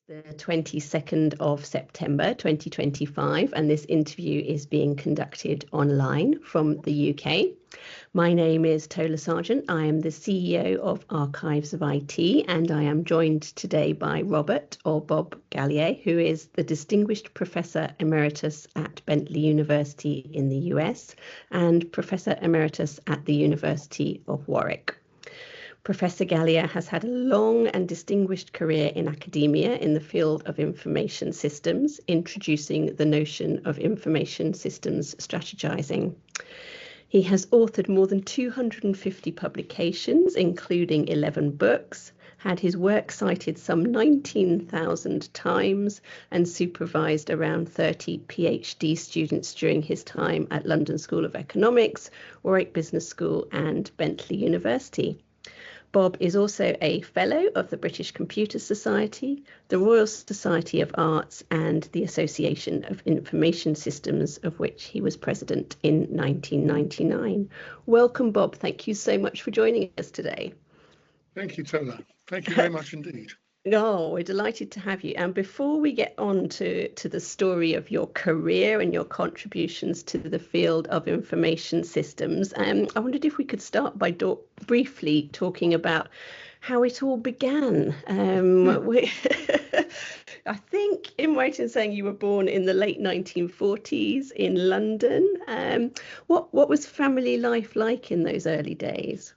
The 22nd of September 2025, and this interview is being conducted online from the UK. My name is Tola Sargeant. I am the CEO of Archives of IT, and I am joined today by Robert, or Bob Galliers, who is the Distinguished Professor Emeritus at Bentley University in the US and Professor Emeritus at the University of Warwick. Professor Galliers has had a long and distinguished career in academia in the field of information systems, introducing the notion of information systems strategizing. He has authored more than 250 publications, including 11 books, had his work cited some 19,000 times, and supervised around 30 PhD students during his time at London School of Economics, Warwick Business School, and Bentley University. Bob is also a Fellow of the British Computer Society, the Royal Society of Arts, and the Association of Information Systems, of which he was president in 1999. Welcome, Bob. Thank you so much for joining us today. Thank you, Tola. Thank you very much indeed. Oh, we're delighted to have you. And before we get on to the story of your career and your contributions to the field of information systems, I wondered if we could start by briefly talking about how it all began. I think I'm right in saying you were born in the late 1940s in London. What was family life like in those early days?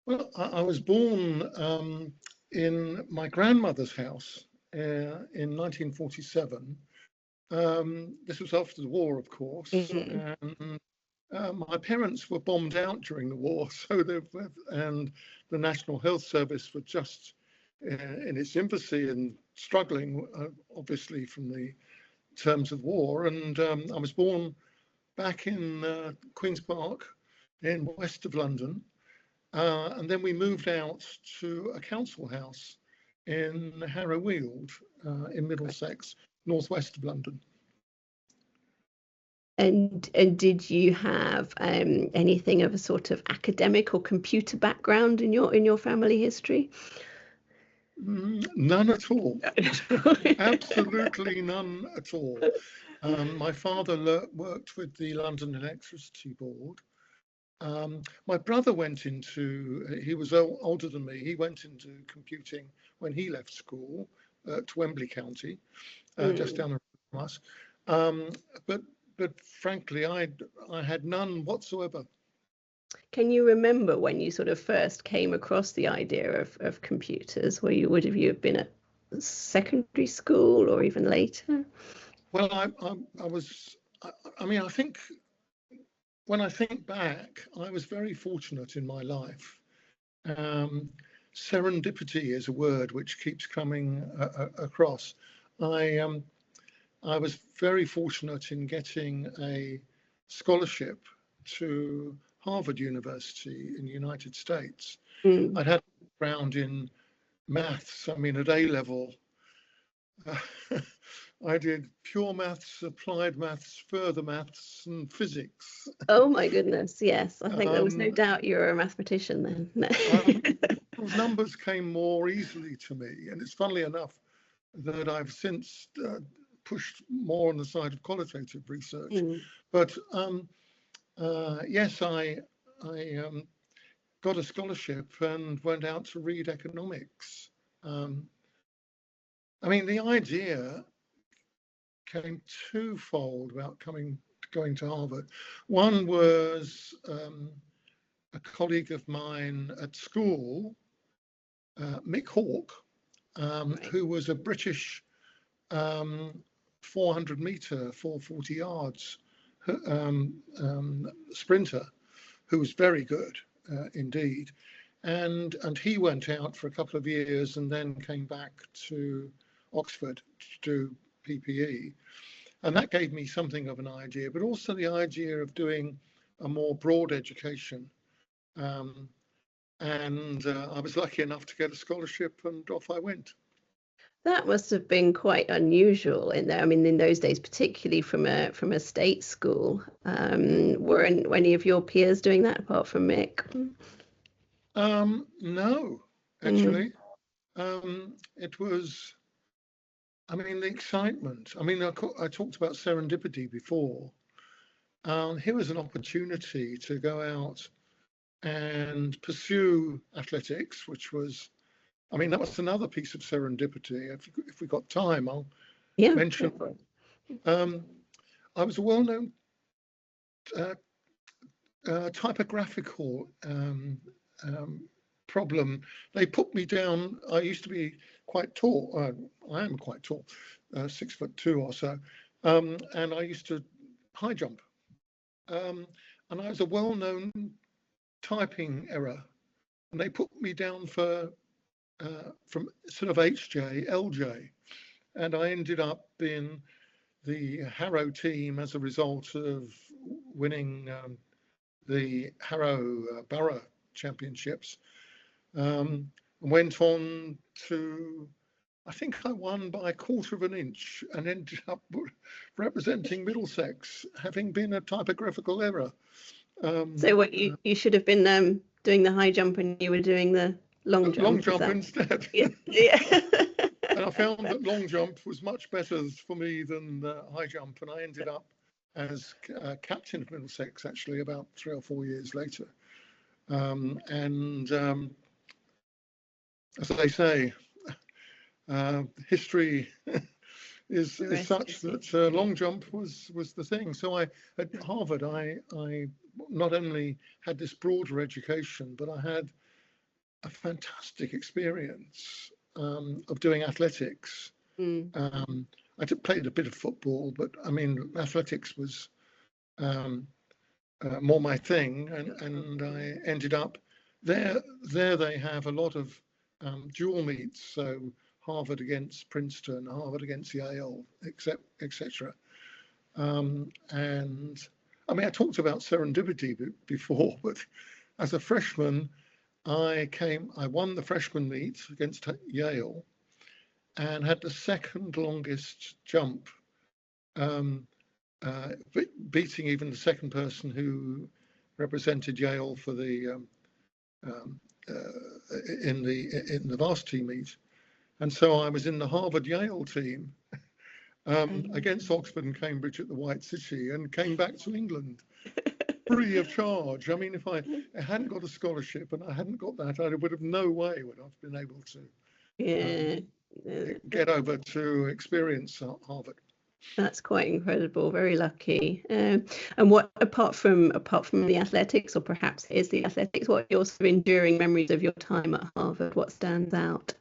Well, I was born in my grandmother's house in 1947. This was after the war, of course. And my parents were bombed out during the war, and the National Health Service were just in its infancy and struggling, obviously, from the terms of war. And I was born back in Queen's Park in west of London. And then we moved out to a council house in Harrow Weald in Middlesex, northwest of London. And did you have anything of a sort of academic or computer background in your family history? None at all. Absolutely none at all. My father worked with the London Electricity Board. My brother he was older than me, he went into computing when he left school to Wembley County, just down the road from us. But frankly, I had none whatsoever. Can you remember when you sort of first came across the idea of computers? Would you have been at secondary school or even later? Well, I think when I think back, I was very fortunate in my life. Serendipity is a word which keeps coming across. I was very fortunate in getting a scholarship to Harvard University in the United States. I'd had a background in maths. I mean, at A level, I did pure maths, applied maths, further maths, and physics. Oh my goodness, yes. I think there was no doubt you were a mathematician then. Numbers came more easily to me, and it's funnily enough that I've since pushed more on the side of qualitative research. But yes, I got a scholarship and went out to read economics. I mean, the idea came twofold about going to Harvard. One was a colleague of mine at school, Mick Hawke, who was a British 400 meter, 440 yards sprinter, who was very good indeed. And he went out for a couple of years and then came back to Oxford to do PPE. And that gave me something of an idea, but also the idea of doing a more broad education. And I was lucky enough to get a scholarship, and off I went. That must have been quite unusual in there. I mean, in those days, particularly from a state school. Were any of your peers doing that apart from Mick? No, actually. It was I mean, the excitement. I mean, I talked about serendipity before. Here was an opportunity to go out and pursue athletics, which was, I mean, that was another piece of serendipity. If we got time, I'll Yeah. mention. I was a well-known typographical problem. They put me down. I used to be quite tall. I am quite tall, 6'2" or so, and I used to high jump. And I was a well-known typing error, and they put me down for from sort of HJ, LJ, and I ended up being the Harrow team as a result of winning the Harrow Borough Championships. Went on to, I think I won by a quarter of an inch and ended up representing Middlesex, having been a typographical error. So what you should have been doing the high jump and you were doing the long jump. Long jump instead. Yeah. Yeah. And I found that long jump was much better for me than high jump, and I ended up as captain of Middlesex actually about 3 or 4 years later. As they say, history is such that long jump was the thing. So at Harvard, I not only had this broader education, but I had a fantastic experience of doing athletics. I played a bit of football, but I mean, athletics was more my thing, and I ended up there. They have a lot of dual meets, so Harvard against Princeton, Harvard against Yale, etc. And I mean, I talked about serendipity before, but as a freshman, I won the freshman meet against Yale and had the second longest jump, beating even the second person who represented Yale for the in the varsity meet. And so I was in the Harvard-Yale team against Oxford and Cambridge at the White City, and came back to England free of charge. I mean, if I hadn't got a scholarship and I hadn't got that, I would have no way would have been able to get over to experience Harvard. That's quite incredible. Very lucky. And what apart from the athletics, or perhaps it is the athletics, what are your sort of enduring memories of your time at Harvard? What stands out?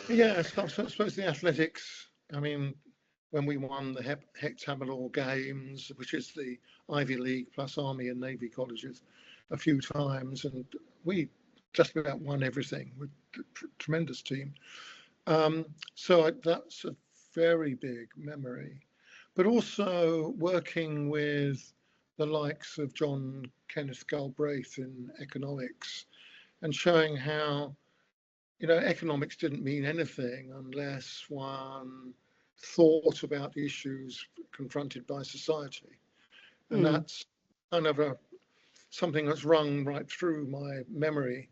Yes, I suppose the athletics. I mean, when we won the heptameral games, which is the Ivy League plus Army and Navy colleges, a few times, and we just about won everything with a tremendous team. So that's a very big memory. But also working with the likes of John Kenneth Galbraith in economics, and showing how, economics didn't mean anything unless one thought about issues confronted by society. And that's kind of something that's rung right through my memory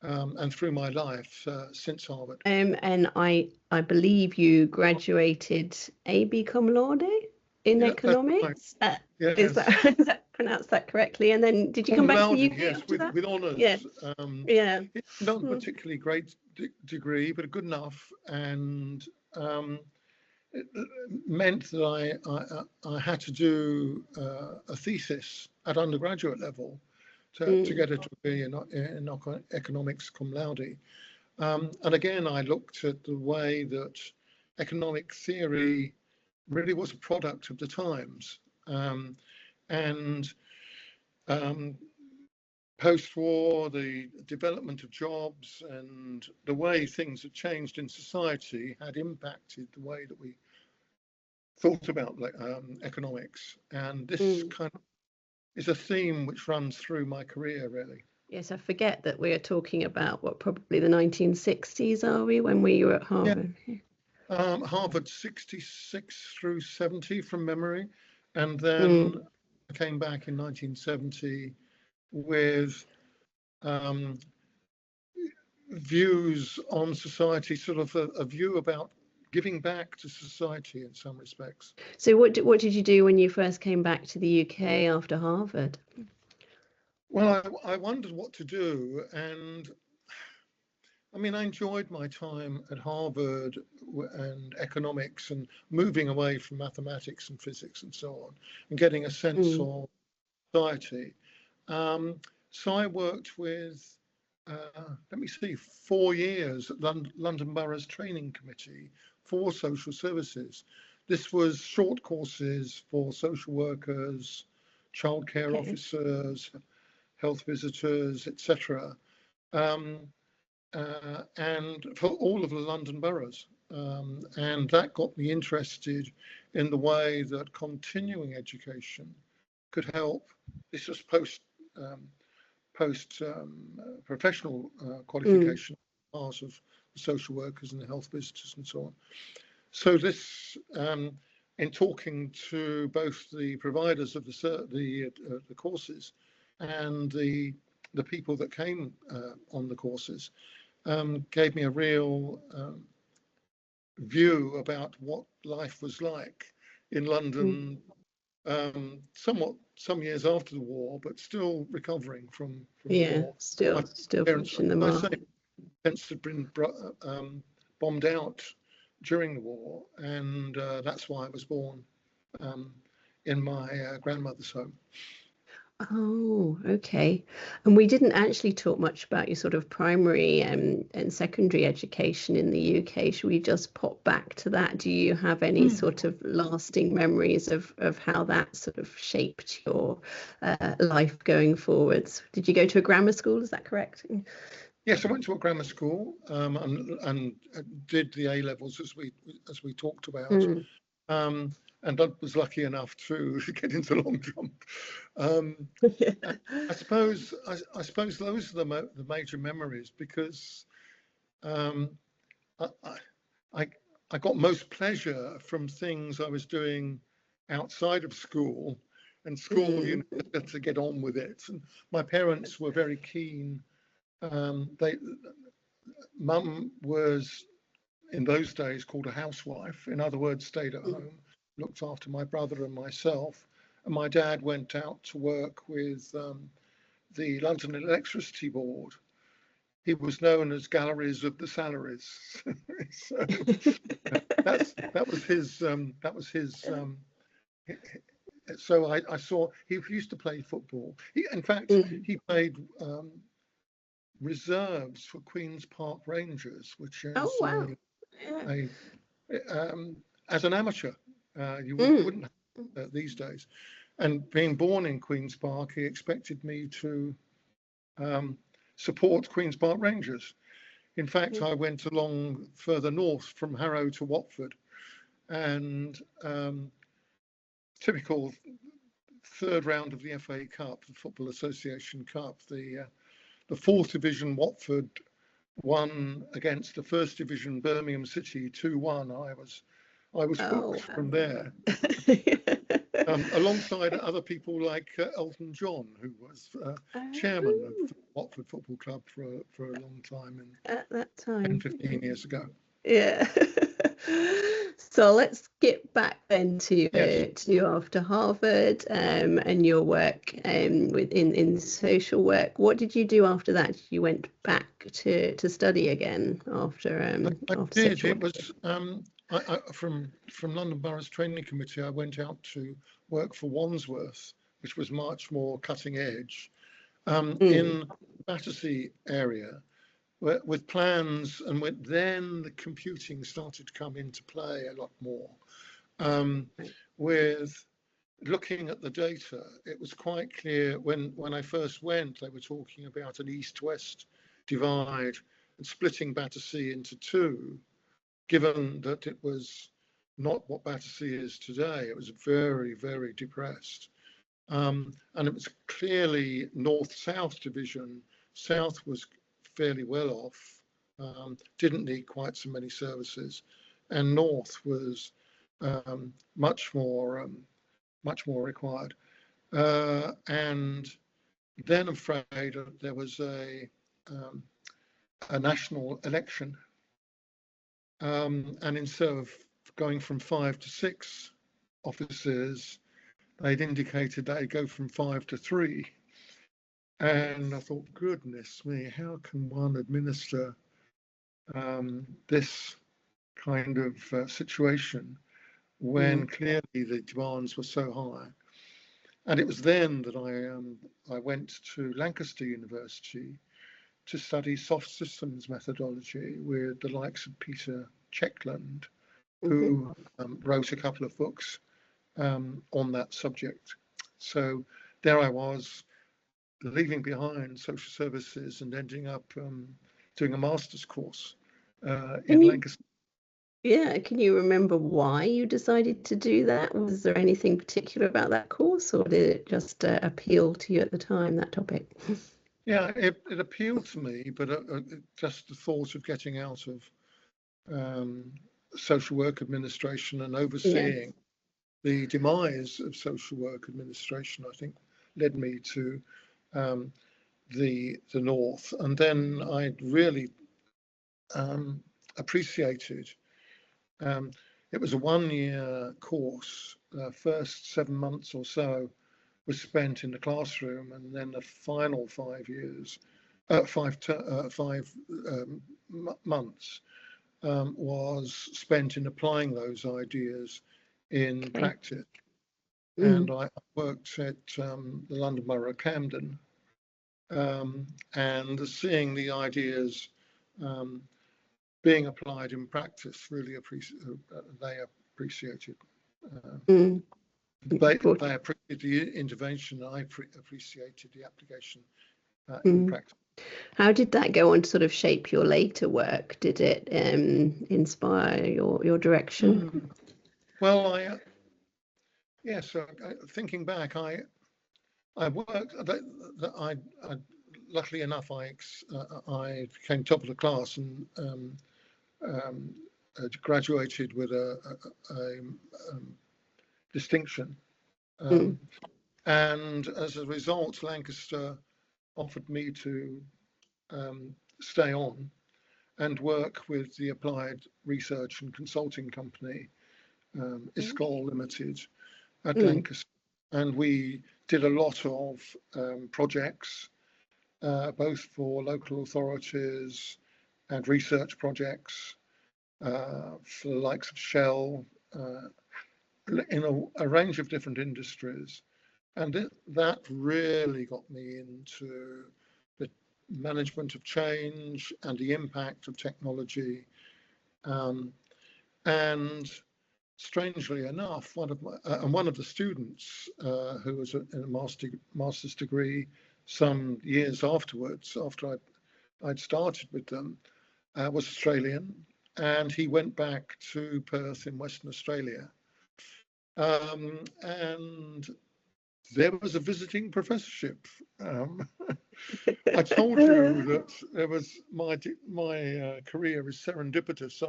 and through my life since Harvard. And I believe you graduated AB cum laude in economics. Right. Yes. Is that pronounced that correctly? And then did you come back to the UK? Yes, with honours. Yeah. It's not a particularly great degree, but good enough, and it meant that I had to do a thesis at undergraduate level to get a degree in economics cum laude. And again, I looked at the way that economic theory really was a product of the times. Post-war, the development of jobs and the way things had changed in society had impacted the way that we thought about economics. And this kind of is a theme which runs through my career, really. Yes, I forget that we are talking about probably the 1960s, are we, when we were at Harvard? Yeah. Harvard 66 through 70 from memory, and then I came back in 1970 with views on society, sort of a view about giving back to society in some respects. So what did you do when you first came back to the UK after Harvard? Well, I wondered what to do, and I mean, I enjoyed my time at Harvard and economics and moving away from mathematics and physics and so on, and getting a sense of society. So I worked with, let me see, 4 years at London Borough's Training Committee for Social Services. This was short courses for social workers, childcare officers, health visitors, etc. And for all of the London boroughs. And that got me interested in the way that continuing education could help. This was post professional qualification, part of the social workers and the health visitors and so on. So this, in talking to both the providers of the courses and the people that came on the courses, gave me a real view about what life was like in London, some years after the war, but still recovering from the war. still pushing them off. Parents had been bombed out during the war, and that's why I was born in my grandmother's home. Oh, okay. And we didn't actually talk much about your sort of primary and secondary education in the UK. Should we just pop back to that? Do you have any sort of lasting memories of how that sort of shaped your life going forwards? Did you go to a grammar school? Is that correct? Yes, I went to a grammar school and did the A levels as we talked about. And I was lucky enough to get into long jump. I suppose those are the major memories, because I got most pleasure from things I was doing outside of school, and school, you know, to get on with it. And my parents were very keen. Mum was, in those days, called a housewife. In other words, stayed at home, looked after my brother and myself. And my dad went out to work with the London Electricity Board. He was known as Galliers of the salaries. So that was his. So I saw he used to play football. In fact, he played reserves for Queen's Park Rangers, which is as an amateur. You wouldn't have these days. And being born in Queen's Park, he expected me to support Queen's Park Rangers. In fact, I went along further north from Harrow to Watford, and typical third round of the FA Cup, the Football Association Cup, the fourth division Watford won against the first division Birmingham City 2-1. I was hooked from there. Alongside other people like Elton John, who was chairman of the Watford Football Club for a long time, at that time, 15 years ago. Yeah. So let's get back then to after Harvard and your work in social work. What did you do after that? You went back to study again after I did. It was from London Borough's Training Committee. I went out to work for Wandsworth, which was much more cutting edge, in the Battersea area, with plans, and then the computing started to come into play a lot more. With looking at the data, it was quite clear when I first went, they were talking about an east-west divide and splitting Battersea into two, given that it was not what Battersea is today. It was very, very depressed. And it was clearly north-south division. South was fairly well off, didn't need quite so many services, and north was much more required. And then, I'm afraid, there was a national election And instead of going from 5 to 6 officers, they'd indicated they'd go from 5 to 3. And I thought, goodness me, how can one administer this kind of situation when clearly the demands were so high? And it was then that I went to Lancaster University to study soft systems methodology with the likes of Peter Checkland, who wrote a couple of books on that subject. So there I was, leaving behind social services and ending up doing a master's course in Lancaster. Yeah, can you remember why you decided to do that? Was there anything particular about that course, or did it just appeal to you at the time, that topic? Yeah, it appealed to me, but just the thought of getting out of social work administration and overseeing the demise of social work administration, I think, led me to the North. And then I really appreciated. It was a 1-year course. First 7 months or so was spent in the classroom, and then the final 5 years, 5 months was spent in applying those ideas in practice. And I worked at the London Borough of Camden, and seeing the ideas being applied in practice really they appreciated. They appreciated the intervention. I appreciated the application in practice. How did that go on to sort of shape your later work? Did it inspire your direction? Well, so thinking back, I worked. Luckily enough, I came top of the class and graduated with a distinction. And as a result, Lancaster offered me to stay on and work with the applied research and consulting company, ISCOL Limited, at Lancaster. And we did a lot of projects, both for local authorities and research projects for the likes of Shell, in a range of different industries. And that really got me into the management of change and the impact of technology. And strangely enough, one of the students who was in a master's degree some years afterwards, after I'd started with them, was Australian, and he went back to Perth in Western Australia. And there was a visiting professorship. I told you that there was my career is serendipitous.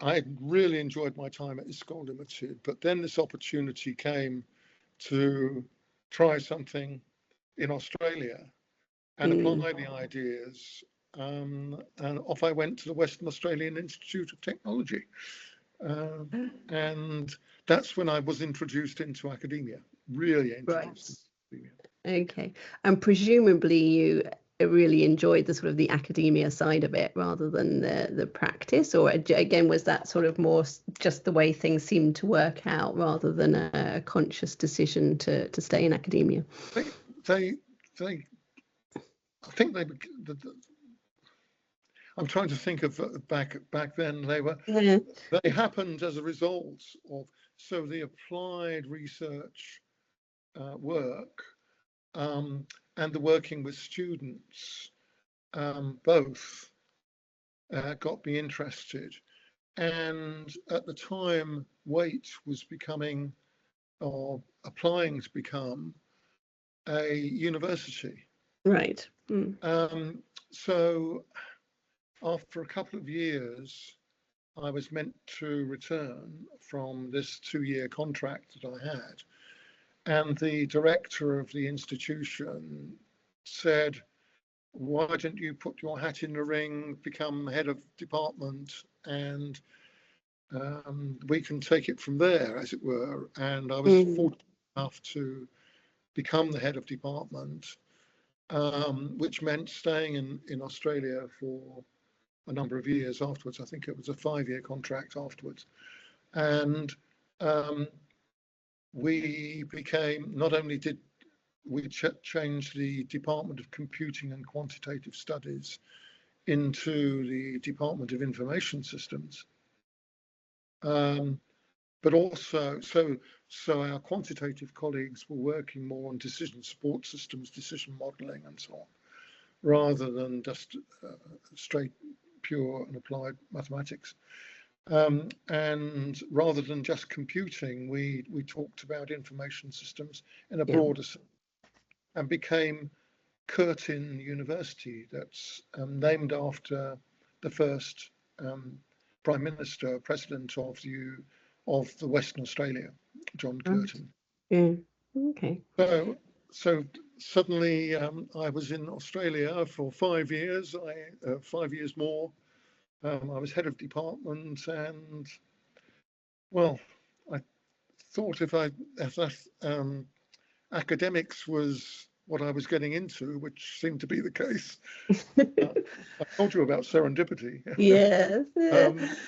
I really enjoyed my time at ISCOL Limited, but then this opportunity came to try something in Australia and apply the ideas. And off I went to the Western Australian Institute of Technology. And that's when I was introduced into academia, really introduced into academia. Okay. And presumably you really enjoyed the sort of the academia side of it rather than the practice, or again, was that sort of more just the way things seemed to work out rather than a conscious decision to stay in academia? I think I'm trying to think of back then. They happened as a result of the applied research work and the working with students both got me interested. And at the time, Waite was becoming or applying to become a university. Right. So after a couple of years, I was meant to return from this 2-year contract that I had. And the director of the institution said, why don't you put your hat in the ring, become head of department, and we can take it from there, as it were. And I was fortunate enough to become the head of department, which meant staying in Australia for a number of years afterwards. I think it was a 5-year contract afterwards. And we became, not only did we change the Department of Computing and Quantitative Studies into the Department of Information Systems, but also, so our quantitative colleagues were working more on decision support systems, decision modeling, and so on, rather than just straight, pure and applied mathematics. And rather than just computing, we talked about information systems in a broader sense, and became Curtin University, that's named after the first Prime Minister, President of the Western Australia, John Curtin. Okay. So suddenly I was in Australia for 5 years, 5 years more. I was head of department, and well, I thought if academics was what I was getting into, which seemed to be the case. I told you about serendipity. Yes.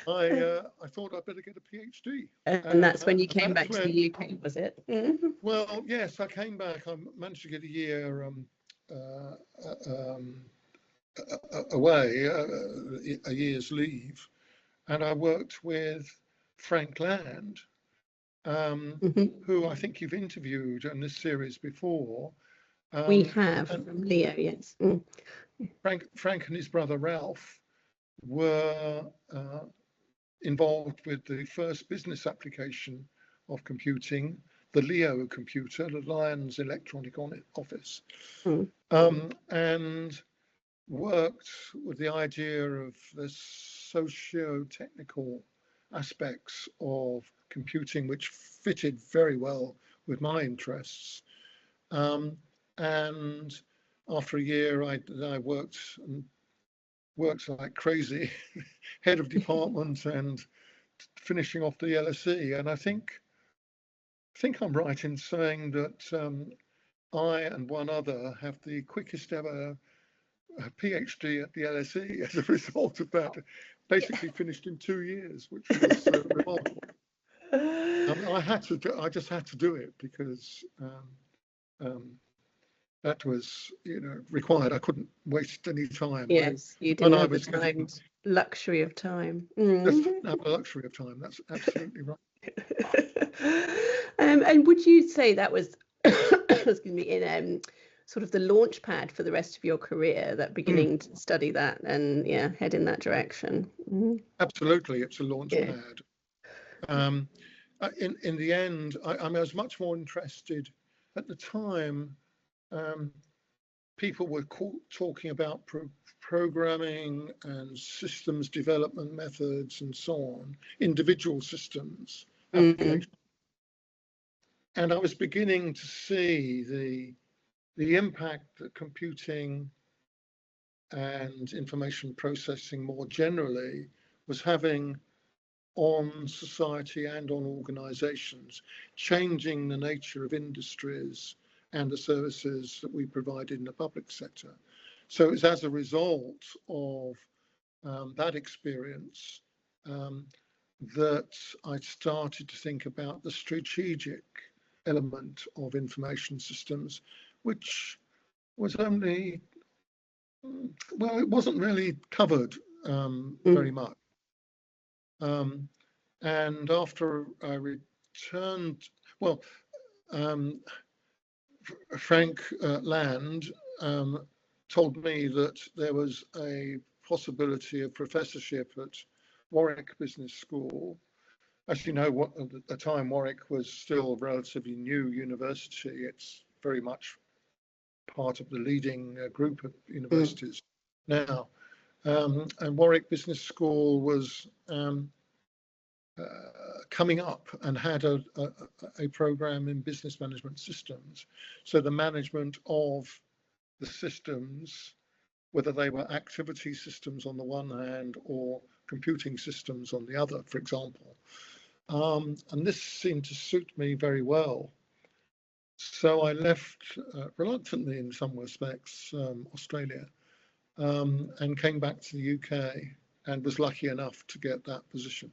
I thought I'd better get a PhD. And that's when you came back to the UK, was it? Well, yes, I came back. I managed to get a year away, a year's leave, and I worked with Frank Land, who I think you've interviewed in this series before. We have, from Leo, yes. Frank and his brother Ralph were involved with the first business application of computing, the Leo computer, the Lions Electronic Office, and worked with the idea of the socio-technical aspects of computing, which fitted very well with my interests. And after a year, I worked like crazy, head of department and finishing off the LSE. And I think I'm right in saying that I and one other have the quickest ever PhD at the LSE as a result of that. Basically finished in 2 years, which was remarkable. I just had to do it because that was, required. I couldn't waste any time. Yes, you didn't have the luxury of time. Just have the luxury of time. That's absolutely right. And would you say that was, excuse me, in sort of the launch pad for the rest of your career, that beginning to study that and head in that direction? Absolutely, it's a launch pad. In the end, I was much more interested at the time. People were talking about programming and systems development methods and so on, individual systems applications. And I was beginning to see the impact that computing and information processing more generally was having on society and on organizations, changing the nature of industries and the services that we provided in the public sector. So it's as a result of that experience that I started to think about the strategic element of information systems, which was only, well, it wasn't really covered very much. And after I returned, well, Frank Land told me that there was a possibility of professorship at Warwick Business School. As you know, at the time, Warwick was still a relatively new university. It's very much part of the leading group of universities now. And Warwick Business School was coming up and had a program in business management systems. So the management of the systems whether they were activity systems on the one hand or computing systems on the other, for example. And this seemed to suit me very well. So I left reluctantly in some respects, Australia, and came back to the UK and was lucky enough to get that position.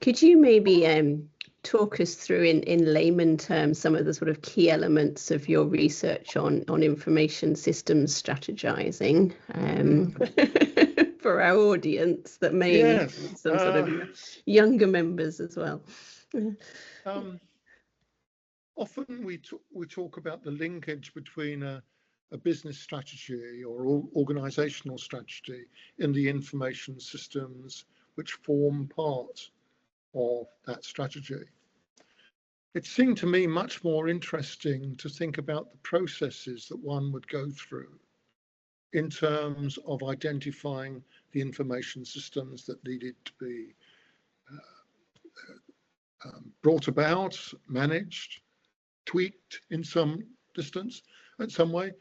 Could you maybe talk us through in layman terms some of the sort of key elements of your research on information systems strategizing for our audience that may include some sort of younger members as well? Often we talk about the linkage between a business strategy or organizational strategy in the information systems which form part of that strategy. It seemed to me much more interesting to think about the processes that one would go through in terms of identifying the information systems that needed to be brought about, managed, tweaked in some way,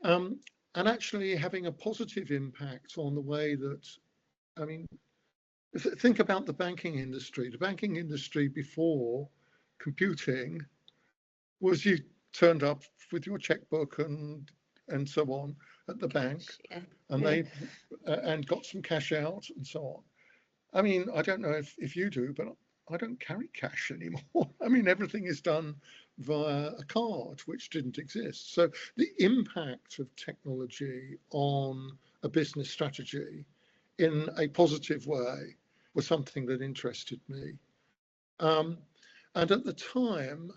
and actually having a positive impact on the way that, I mean, think about the banking industry. The banking industry before computing was you turned up with your checkbook and so on at the bank, and they got some cash out and so on. I mean, I don't know if you do, but I don't carry cash anymore. I mean, everything is done via a card, which didn't exist. So the impact of technology on a business strategy in a positive way was something that interested me. And at the time,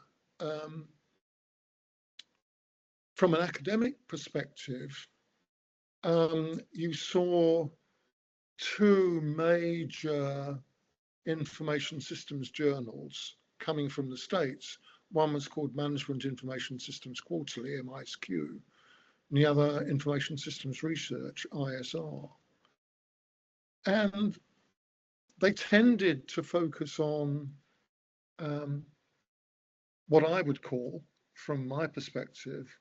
from an academic perspective, you saw two major information systems journals coming from the States. One was called Management Information Systems Quarterly, MISQ, and the other Information Systems Research, ISR. And they tended to focus on what I would call, from my perspective,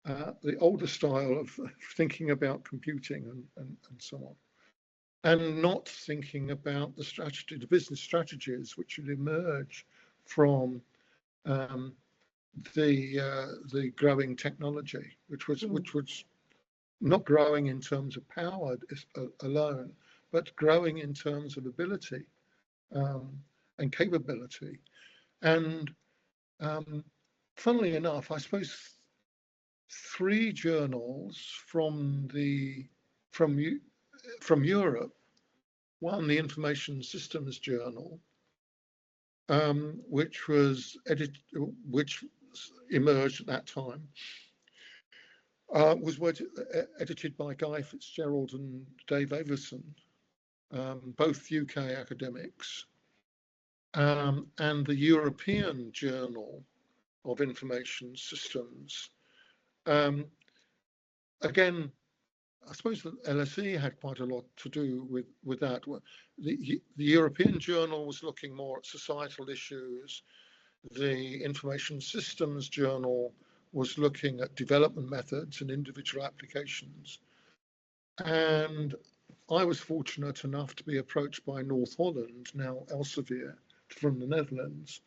the older style of thinking about computing and so on, and not thinking about the strategy, the business strategies which would emerge from the growing technology, which was not growing in terms of power alone, but growing in terms of ability and capability. And funnily enough, I suppose three journals from Europe, one, the Information Systems Journal, which emerged at that time, was edited by Guy Fitzgerald and Dave Avison, both UK academics, and the European Journal of Information Systems. Again, I suppose that LSE had quite a lot to do with that. The European Journal was looking more at societal issues. The Information Systems Journal was looking at development methods and individual applications. And I was fortunate enough to be approached by North Holland, now Elsevier, from the Netherlands.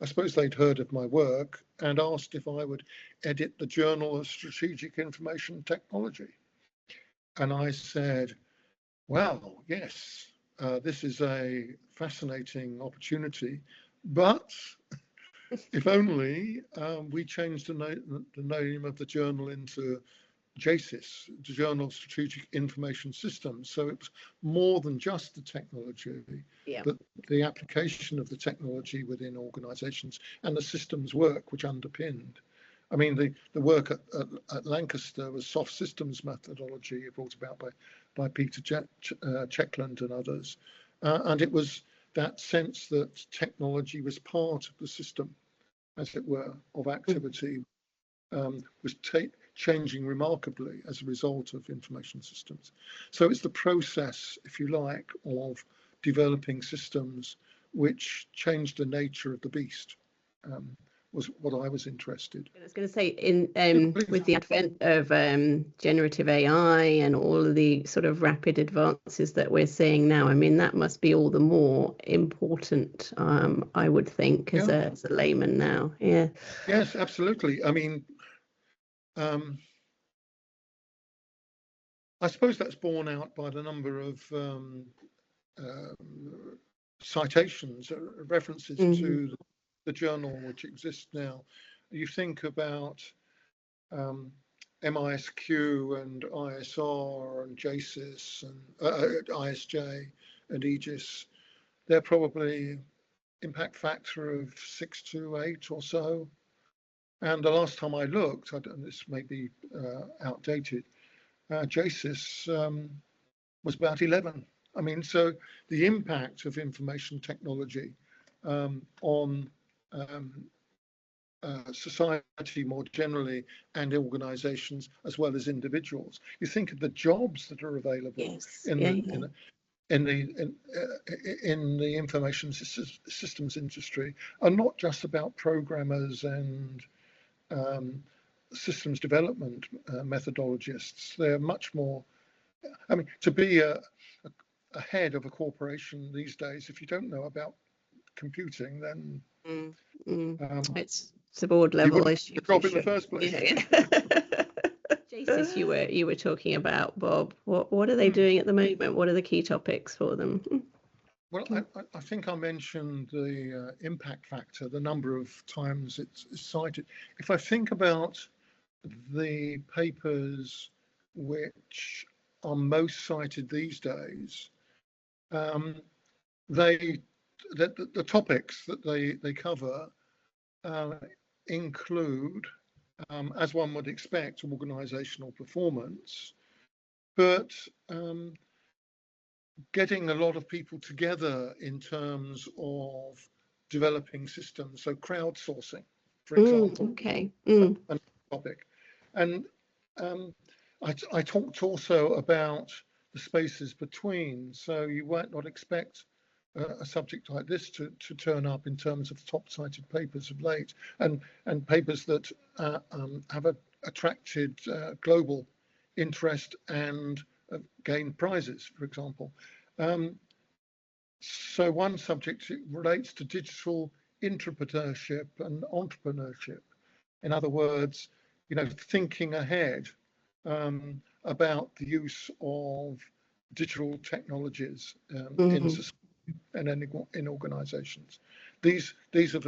I suppose they'd heard of my work and asked if I would edit the Journal of Strategic Information Technology. And I said, well, yes, this is a fascinating opportunity, but if only we changed the name of the journal into JASIS, the Journal of Strategic Information Systems. So it was more than just the technology, but the application of the technology within organizations and the systems work which underpinned. I mean, the work at Lancaster was soft systems methodology brought about by Peter Checkland and others. And it was that sense that technology was part of the system, as it were, of activity, was changing remarkably as a result of information systems. So it's the process, if you like, of developing systems which changed the nature of the beast, was what I was interested. I was going to say, with the advent of generative AI and all of the sort of rapid advances that we're seeing now, I mean, that must be all the more important, I would think, as a layman now. Yeah. Yes, absolutely. I mean, I suppose that's borne out by the number of citations, references to the journal which exists now. You think about MISQ and ISR and JSIS and ISJ and Aegis. They're probably impact factor of 6 to 8 or so. And the last time I looked, this may be outdated, JSIS was about 11. I mean, so the impact of information technology on society more generally and organizations as well as individuals. You think of the jobs that are available in the information systems industry are not just about programmers and systems development methodologists. They're much more. I mean, to be a head of a corporation these days, if you don't know about computing, then it's a board level issue. Job in the first place. JSIS, you were talking about, Bob. What are they doing at the moment? What are the key topics for them? Well, I think I mentioned the impact factor, the number of times it's cited. If I think about the papers which are most cited these days, the topics that they cover include, as one would expect, organizational performance, but getting a lot of people together in terms of developing systems, so crowdsourcing, for example. A topic. And I talked also about the spaces between, so you might not expect a subject like this to turn up in terms of top cited papers of late, and papers that have attracted global interest and gained prizes, for example. So one subject relates to digital intrapreneurship and entrepreneurship. In other words, thinking ahead about the use of digital technologies in society and in organizations. These have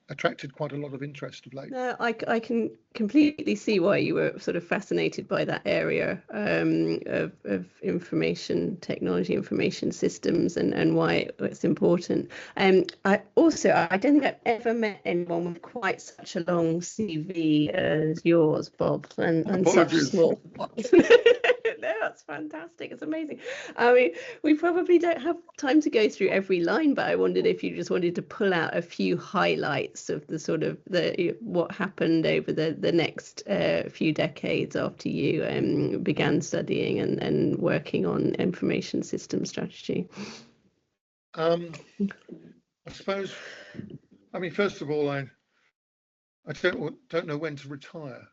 attracted quite a lot of interest of late. No, I can completely see why you were sort of fascinated by that area of information technology, information systems, and why it's important. I don't think I've ever met anyone with quite such a long CV as yours, Bob, and such small. No, that's fantastic. It's amazing. I mean, we probably don't have time to go through every line, but I wondered if you just wanted to pull out a few highlights of the sort of what happened over the next few decades after you began studying and working on information system strategy. I suppose, I mean, first of all, I don't know when to retire.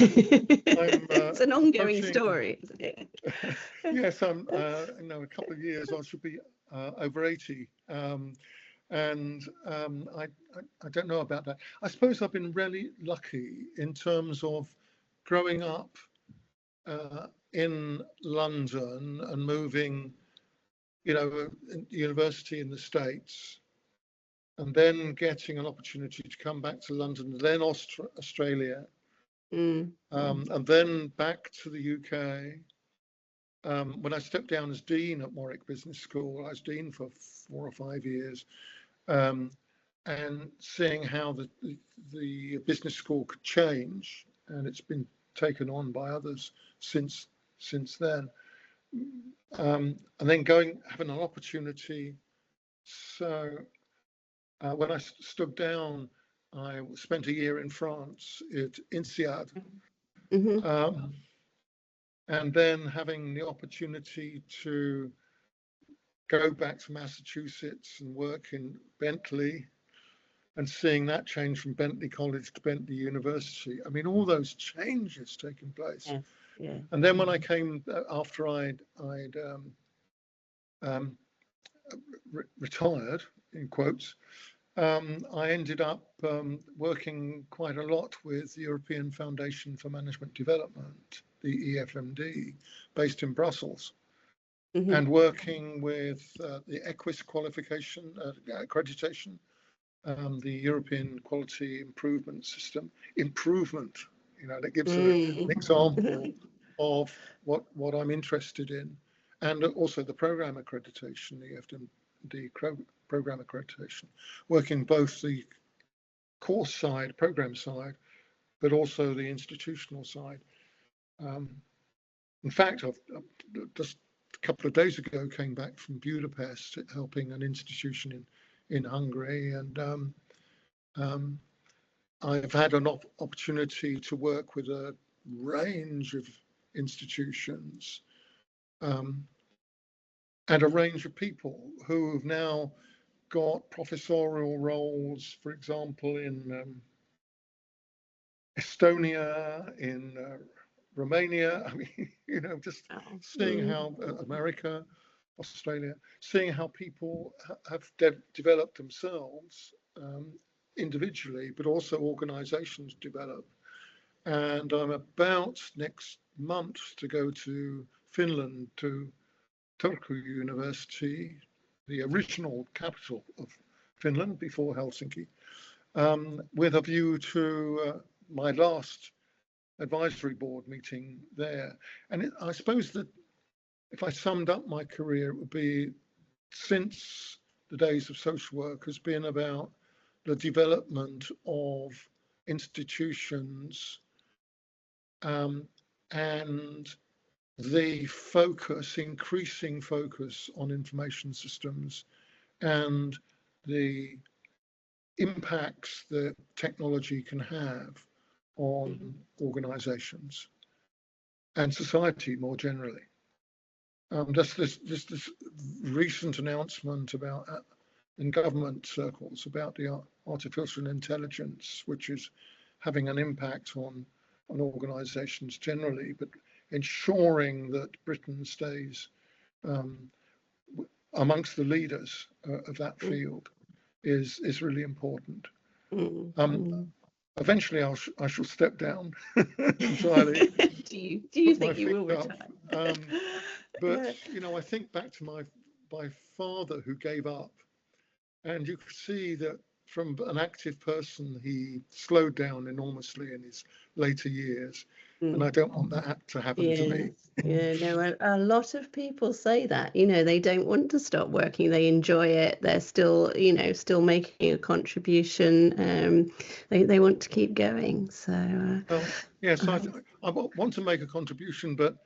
It's an ongoing story, isn't it? Yes, I'm. In a couple of years, I should be over 80, and I don't know about that. I suppose I've been really lucky in terms of growing up in London and moving, university in the States, and then getting an opportunity to come back to London, then Australia, and then back to the UK. When I stepped down as Dean at Warwick Business School, I was Dean for 4 or 5 years, and seeing how the business school could change, and it's been taken on by others since then. And then having an opportunity. So when I stood down, I spent a year in France at INSEAD, and then having the opportunity to go back to Massachusetts and work in Bentley, and seeing that change from Bentley College to Bentley University. I mean, all those changes taking place. Yes. Yeah. And then when I came, after I'd retired, in quotes, I ended up working quite a lot with the European Foundation for Management Development, the EFMD, based in Brussels, and working with the EQUIS qualification, accreditation, the European Quality Improvement System. Improvement, that gives an example of what I'm interested in, and also the program accreditation, the EFMD program accreditation, working both the course side, program side, but also the institutional side. In fact, I've just a couple of days ago came back from Budapest, helping an institution in Hungary, and I've had an opportunity to work with a range of institutions and a range of people who have now got professorial roles, for example, in Estonia, in Romania. I mean, just seeing how America, Australia, seeing how people have developed themselves individually, but also organizations develop. And I'm about next month to go to Finland, to Turku University, the original capital of Finland before Helsinki, with a view to my last advisory board meeting there. And I suppose that if I summed up my career, it would be, since the days of social work, has been about the development of institutions and the increasing focus on information systems and the impacts that technology can have on organizations and society more generally. Just this recent announcement about in government circles about the artificial intelligence, which is having an impact on organizations generally, but ensuring that Britain stays amongst the leaders of that field is really important. Eventually, I shall step down entirely. Do you think you will retire? But I think back to my father, who gave up, and you could see that from an active person, he slowed down enormously in his later years, and I don't want that to happen to me. Yeah, no, a lot of people say that, they don't want to stop working. They enjoy it. They're still, still making a contribution. They want to keep going. So, yes, I want to make a contribution, but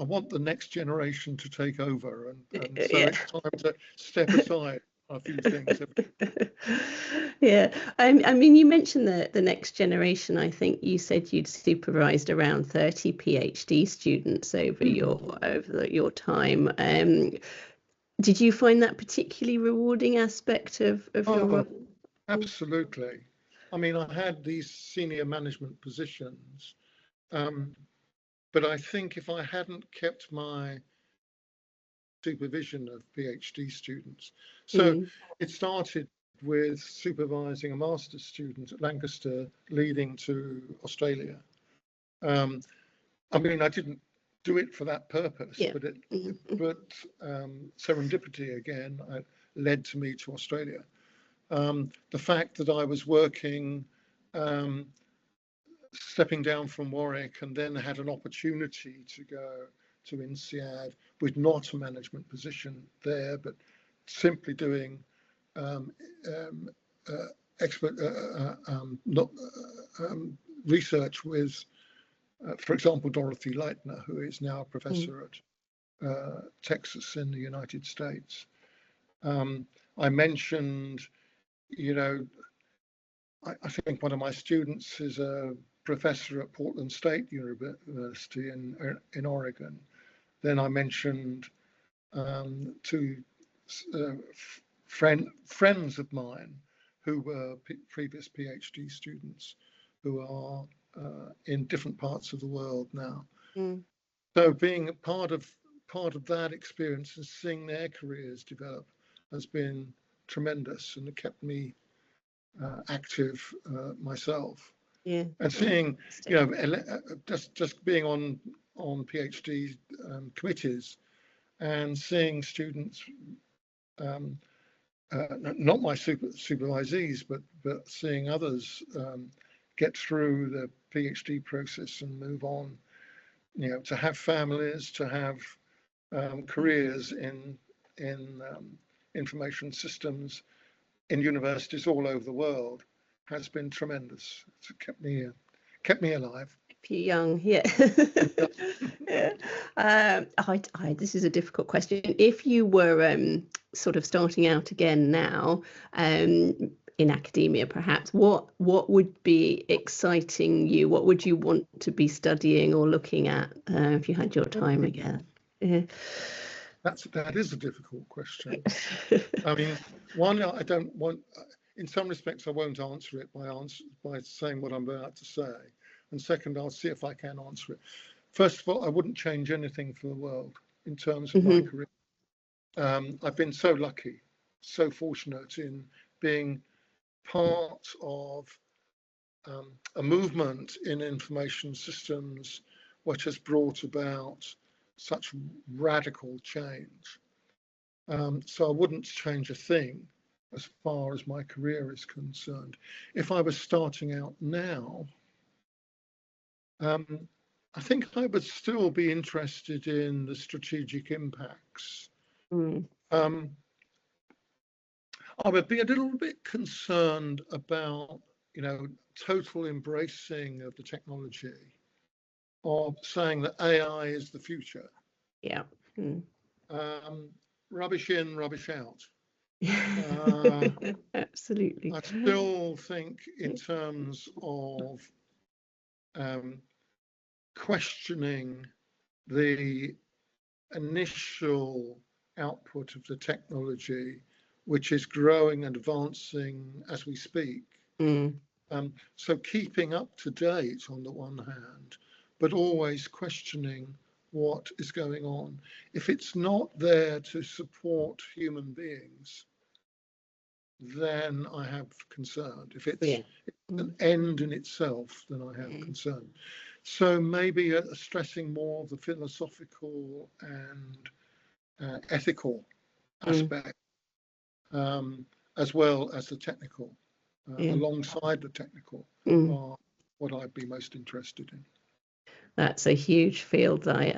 I want the next generation to take over. And so it's time to step aside a few things. Yeah, I mean, you mentioned the next generation. I think you said you'd supervised around 30 PhD students over your time. Did you find that particularly rewarding aspect of your role? Absolutely. I mean, I had these senior management positions, but I think if I hadn't kept my supervision of PhD students, so it started with supervising a master's student at Lancaster leading to Australia. I mean, I didn't do it for that purpose, but serendipity again led to me to Australia. The fact that I was working, stepping down from Warwick, and then had an opportunity to go to INSEAD with not a management position there, but simply doing research with, for example, Dorothy Leitner, who is now a professor at Texas in the United States. I mentioned, I think one of my students is a professor at Portland State University in Oregon. Then I mentioned two friends of mine who were previous PhD students who are in different parts of the world now. So being part of that experience and seeing their careers develop has been tremendous, and it kept me active myself. Yeah. And seeing, just being on PhD committees and seeing students, not my supervisees, but seeing others get through the PhD process and move on, to have families, to have careers in information systems in universities all over the world has been tremendous. It's kept me alive. Keep you young, yeah. Yeah. This is a difficult question. If you were sort of starting out again now, in academia, perhaps, what would be exciting you? What would you want to be studying or looking at if you had your time again? Yeah. That is a difficult question. I mean, one, I don't want. In some respects, I won't answer it by saying what I'm about to say. And second, I'll see if I can answer it. First of all, I wouldn't change anything for the world in terms of my career. I've been so lucky, so fortunate in being part of a movement in information systems which has brought about such radical change. So I wouldn't change a thing as far as my career is concerned. If I was starting out now, I think I would still be interested in the strategic impacts. I would be a little bit concerned about, total embracing of the technology, or saying that AI is the future. Yeah. Rubbish in, rubbish out. Absolutely. I still think in terms of questioning the initial output of the technology, which is growing and advancing as we speak. So keeping up to date on the one hand, but always questioning what is going on. If it's not there to support human beings, then I have concern. If it's an end in itself, then I have concern. So maybe stressing more of the philosophical and ethical aspect, as well as the technical, alongside the technical, are what I'd be most interested in. That's a huge field I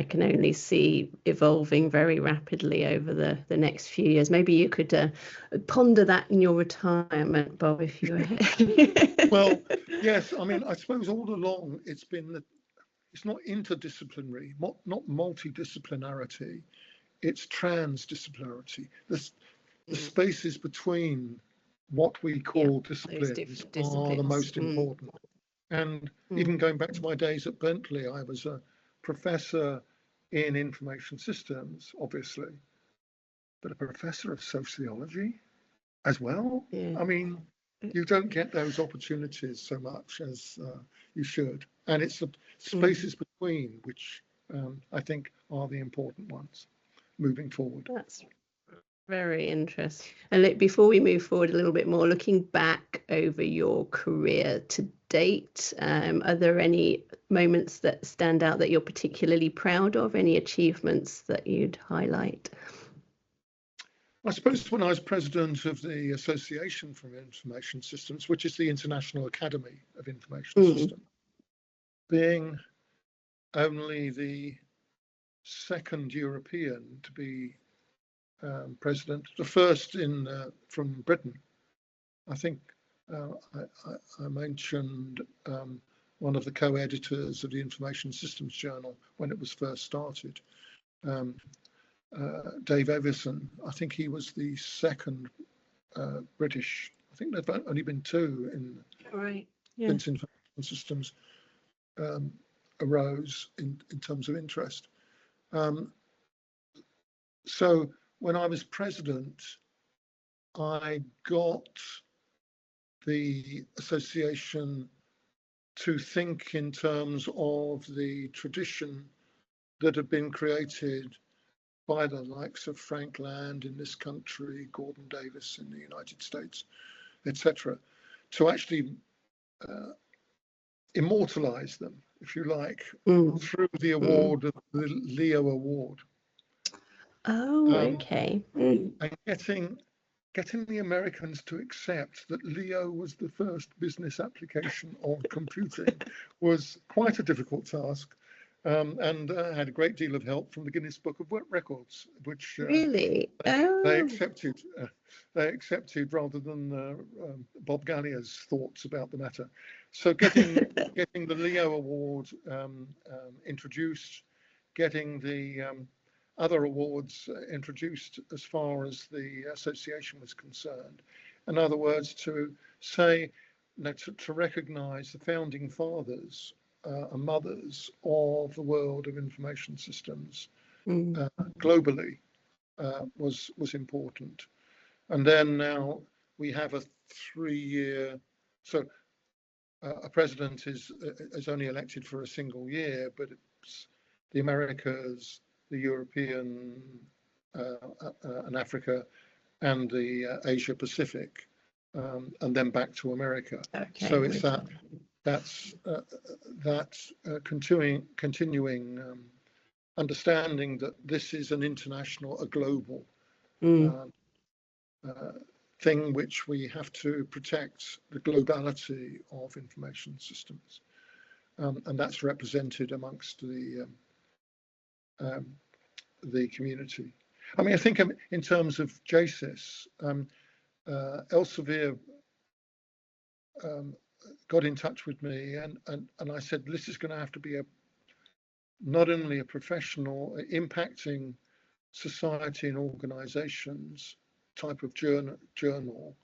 can only see evolving very rapidly over the next few years. Maybe you could ponder that in your retirement, Bob, if you were. Well, yes, I mean, I suppose all along it's been that it's not interdisciplinary, not multidisciplinarity, it's transdisciplinarity. The spaces between what we call disciplines are the most important. And even going back to my days at Bentley, I was a professor in information systems, obviously, but a professor of sociology as well. I mean, you don't get those opportunities so much as you should. And it's the spaces between which I think are the important ones moving forward. That's very interesting. And look, before we move forward a little bit more, looking back over your career to date, are there any moments that stand out that you're particularly proud of? Any achievements that you'd highlight? I suppose when I was president of the Association for Information Systems, which is the International Academy of Information Systems, being only the second European to be president, the first from Britain. I think I mentioned one of the co-editors of the Information Systems Journal when it was first started, Dave Evison. I think he was the second British. I think there've only been two since information systems arose in terms of interest. So when I was president, I got the association to think in terms of the tradition that had been created by the likes of Frank Land in this country, Gordon Davis in the United States, etc., to actually immortalize them, if you like, through the award of the Leo Award. Oh, okay. And getting the Americans to accept that Leo was the first business application of computing was quite a difficult task. And I had a great deal of help from the Guinness Book of Records, which really they accepted. They accepted rather than Bob Galliers' thoughts about the matter. So getting the Leo Award introduced, getting the other awards introduced as far as the association was concerned. In other words, to say, to recognise the founding fathers and mothers of the world of information systems globally was important. And then now we have a 3-year, so a president is only elected for a single year, but it's the Americas, the European and Africa, and the Asia Pacific, and then back to America. Okay. So it's that continuing understanding that this is an international, a global thing which we have to protect the globality of information systems, and that's represented amongst the community. I mean, I think in terms of JSIS, Elsevier got in touch with me, and I said, this is going to have to be not only a professional impacting society and organizations type of journal,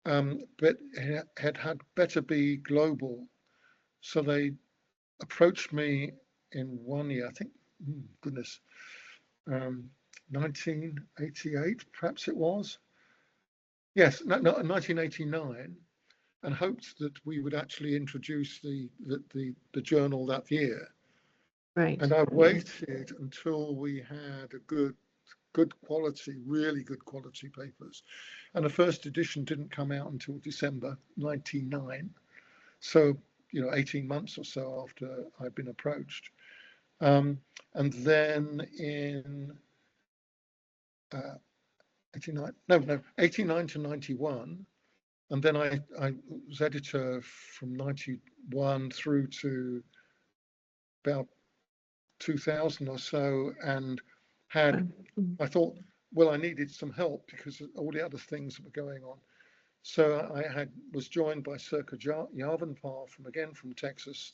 but it had better be global. So they approached me in 1 year, I think, 1988, perhaps it was. Yes, no, 1989, and hoped that we would actually introduce the journal that year. Right. And I waited until we had a good quality, really good quality papers. And the first edition didn't come out until December 99. So, 18 months or so after I'd been approached. And then in 89 to 91, and then I was editor from 91 through to about 2000 or so, and I thought, well, I needed some help because of all the other things that were going on. So I was joined by Serka Yavanpar from Texas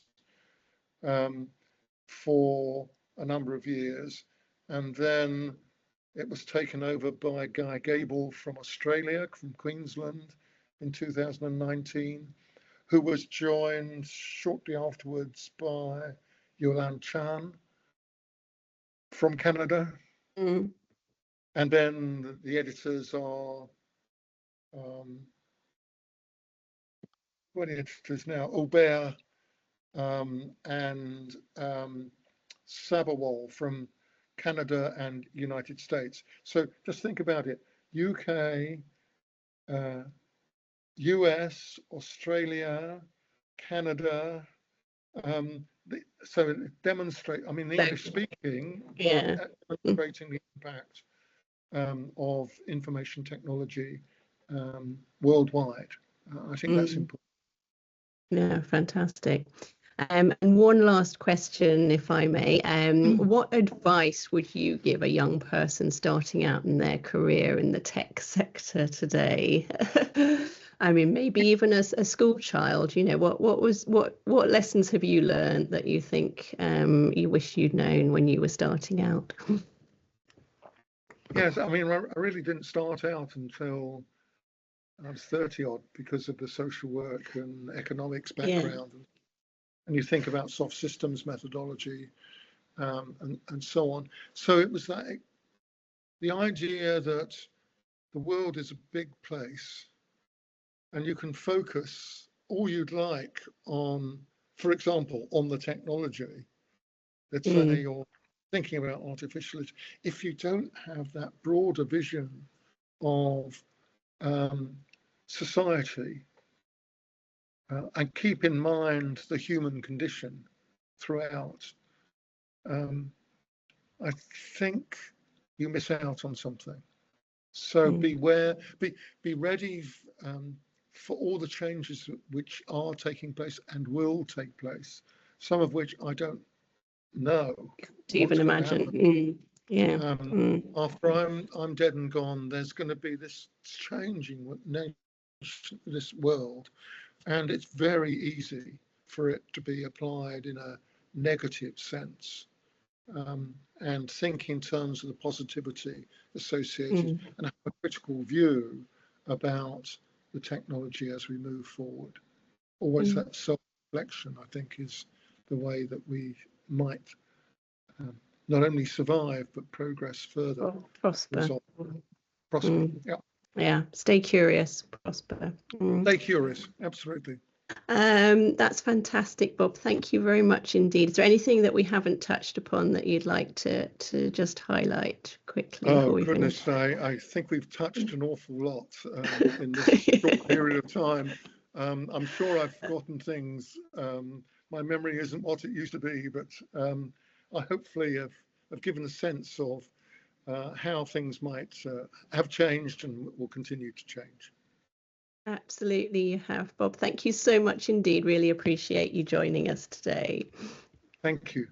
for a number of years, and then it was taken over by Guy Gable from Australia, from Queensland, in 2019, who was joined shortly afterwards by Yolan Chan from Canada. And then the editors are, what editors now? Aubert and Sabawal from Canada and United States. So just think about it: UK, US, Australia, Canada. So demonstrate. I mean, the English speaking, demonstrating the impact of information technology worldwide. I think that's important. Yeah, fantastic. And one last question, if I may. What advice would you give a young person starting out in their career in the tech sector today? I mean, maybe even as a school child, what lessons have you learned that you think you wish you'd known when you were starting out? Yes, I mean, I really didn't start out until I was 30 odd because of the social work and economics background. And you think about soft systems methodology and so on. So it was the idea that the world is a big place and you can focus all you'd like on, for example, on the technology. Let's say you're thinking about artificial intelligence. If you don't have that broader vision of society and keep in mind the human condition throughout, I think you miss out on something. So beware, be ready for all the changes which are taking place and will take place, some of which I don't know. To even imagine. Yeah. After I'm dead and gone, there's going to be this changing this world, and it's very easy for it to be applied in a negative sense. And think in terms of the positivity associated and have a critical view about the technology as we move forward. Always that self-reflection, I think, is the way that we might not only survive but progress further. Prosper. Prosper. Yeah. Stay curious, prosper. Stay curious, absolutely. That's fantastic, Bob. Thank you very much indeed. Is there anything that we haven't touched upon that you'd like to just highlight quickly? Oh, goodness, I think we've touched an awful lot in this short period of time. I'm sure I've forgotten things. My memory isn't what it used to be, but I hopefully have given a sense of how things might have changed and will continue to change. Absolutely, you have, Bob. Thank you so much indeed. Really appreciate you joining us today. Thank you.